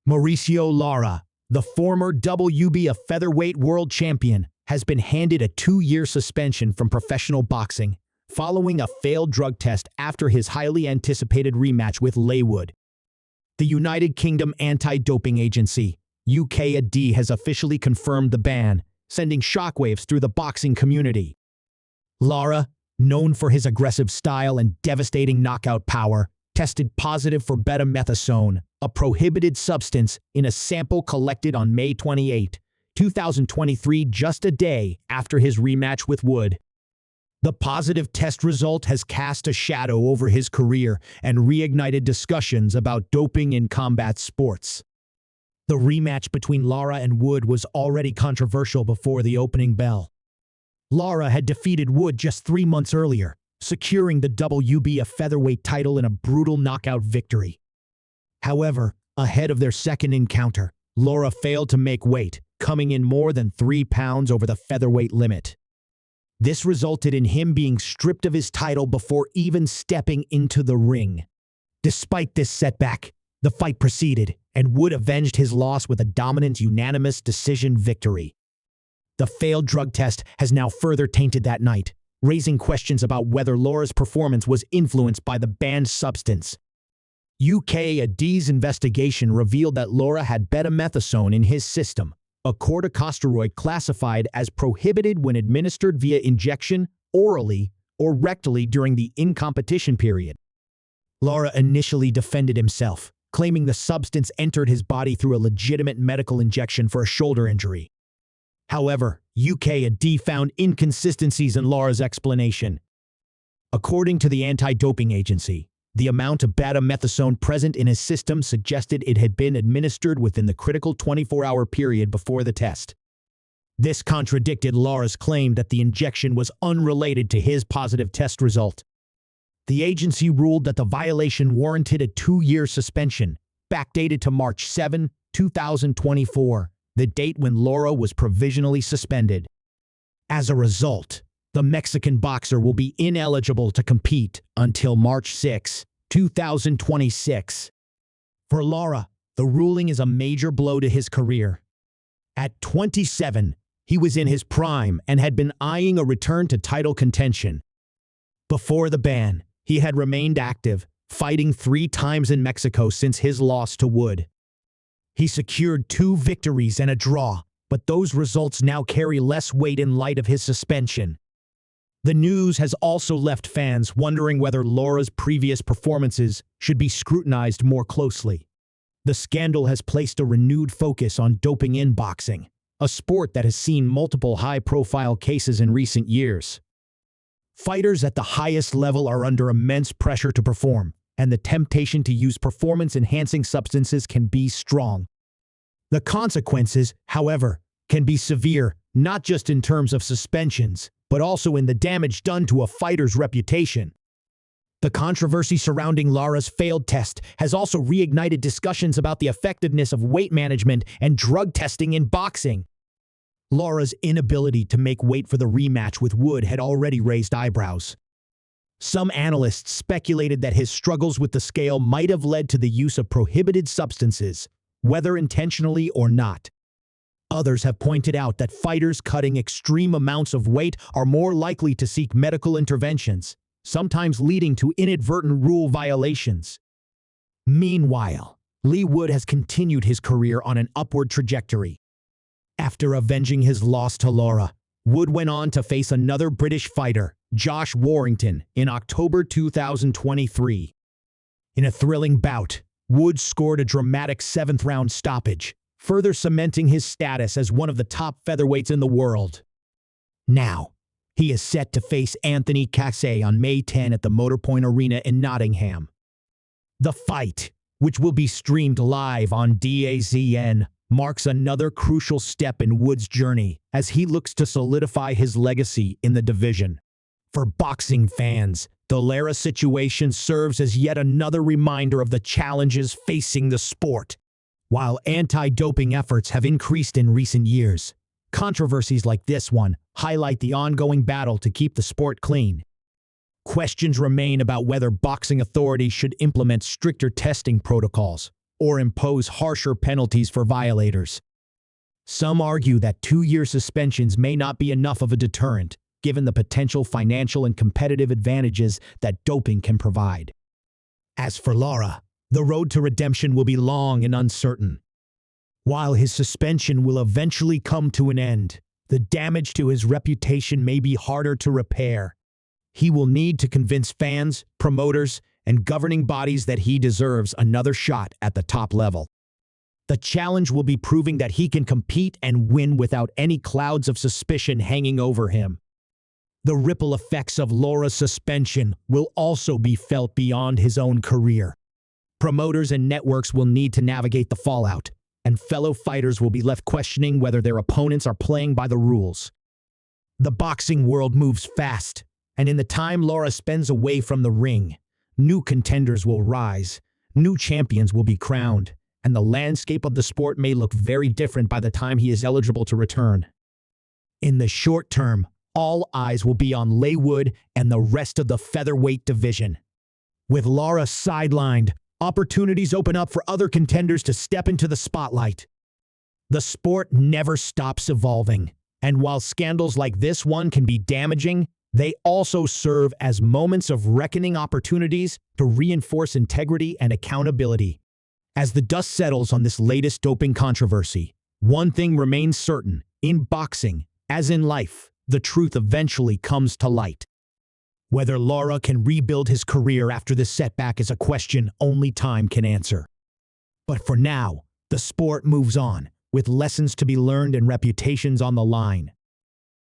Mauricio Lara, the former WBA featherweight world champion, has been handed a 2-year suspension from professional boxing following a failed drug test after his highly anticipated rematch with Leigh. The United Kingdom Anti-Doping Agency, UKAD, has officially confirmed the ban, sending shockwaves through the boxing community. Lara, known for his aggressive style and devastating knockout power, tested positive for betamethasone, a prohibited substance, in a sample collected on May 28, 2023, just a day after his rematch with Wood. The positive test result has cast a shadow over his career and reignited discussions about doping in combat sports. The rematch between Lara and Wood was already controversial before the opening bell. Lara had defeated Wood just 3 months earlier, securing the WBA featherweight title in a brutal knockout victory. However, ahead of their second encounter, Lara failed to make weight, coming in more than 3 pounds over the featherweight limit. This resulted in him being stripped of his title before even stepping into the ring. Despite this setback, the fight proceeded, and Wood avenged his loss with a dominant unanimous decision victory. The failed drug test has now further tainted that night, raising questions about whether Lara's performance was influenced by the banned substance. UKAD's investigation revealed that Lara had betamethasone in his system, a corticosteroid classified as prohibited when administered via injection, orally, or rectally during the in-competition period. Lara initially defended himself, claiming the substance entered his body through a legitimate medical injection for a shoulder injury. However, UKAD found inconsistencies in Lara's explanation. According to the anti-doping agency, the amount of betamethasone present in his system suggested it had been administered within the critical 24-hour period before the test. This contradicted Lara's claim that the injection was unrelated to his positive test result. The agency ruled that the violation warranted a 2-year suspension, backdated to March 7, 2024, the date when Lara was provisionally suspended. As a result, the Mexican boxer will be ineligible to compete until March 6, 2026. For Lara, the ruling is a major blow to his career. At 27, he was in his prime and had been eyeing a return to title contention. Before the ban, he had remained active, fighting 3 times in Mexico since his loss to Wood. He secured 2 victories and a draw, but those results now carry less weight in light of his suspension. The news has also left fans wondering whether Lara's previous performances should be scrutinized more closely. The scandal has placed a renewed focus on doping in boxing, a sport that has seen multiple high-profile cases in recent years. Fighters at the highest level are under immense pressure to perform, and the temptation to use performance-enhancing substances can be strong. The consequences, however, can be severe, not just in terms of suspensions, but also in the damage done to a fighter's reputation. The controversy surrounding Lara's failed test has also reignited discussions about the effectiveness of weight management and drug testing in boxing. Lara's inability to make weight for the rematch with Wood had already raised eyebrows. Some analysts speculated that his struggles with the scale might have led to the use of prohibited substances, whether intentionally or not. Others have pointed out that fighters cutting extreme amounts of weight are more likely to seek medical interventions, sometimes leading to inadvertent rule violations. Meanwhile, Leigh Wood has continued his career on an upward trajectory. After avenging his loss to Lara, Wood went on to face another British fighter, Josh Warrington, in October 2023. In a thrilling bout, Wood scored a dramatic 7th-round stoppage, further cementing his status as one of the top featherweights in the world. Now, he is set to face Anthony Casey on May 10 at the Motorpoint Arena in Nottingham. The fight, which will be streamed live on DAZN, marks another crucial step in Wood's journey as he looks to solidify his legacy in the division. For boxing fans, the Lara situation serves as yet another reminder of the challenges facing the sport. While anti-doping efforts have increased in recent years, controversies like this one highlight the ongoing battle to keep the sport clean. Questions remain about whether boxing authorities should implement stricter testing protocols, or impose harsher penalties for violators. Some argue that 2-year suspensions may not be enough of a deterrent, given the potential financial and competitive advantages that doping can provide. As for Lara, the road to redemption will be long and uncertain. While his suspension will eventually come to an end, the damage to his reputation may be harder to repair. He will need to convince fans, promoters, and governing bodies that he deserves another shot at the top level. The challenge will be proving that he can compete and win without any clouds of suspicion hanging over him. The ripple effects of Lara's suspension will also be felt beyond his own career. Promoters and networks will need to navigate the fallout, and fellow fighters will be left questioning whether their opponents are playing by the rules. The boxing world moves fast, and in the time Lara spends away from the ring, new contenders will rise, new champions will be crowned, and the landscape of the sport may look very different by the time he is eligible to return. In the short term, all eyes will be on Leigh and the rest of the featherweight division. With Lara sidelined, opportunities open up for other contenders to step into the spotlight. The sport never stops evolving, and while scandals like this one can be damaging, they also serve as moments of reckoning opportunities to reinforce integrity and accountability. As the dust settles on this latest doping controversy, one thing remains certain: in boxing, as in life, the truth eventually comes to light. Whether Lara can rebuild his career after this setback is a question only time can answer. But for now, the sport moves on, with lessons to be learned and reputations on the line.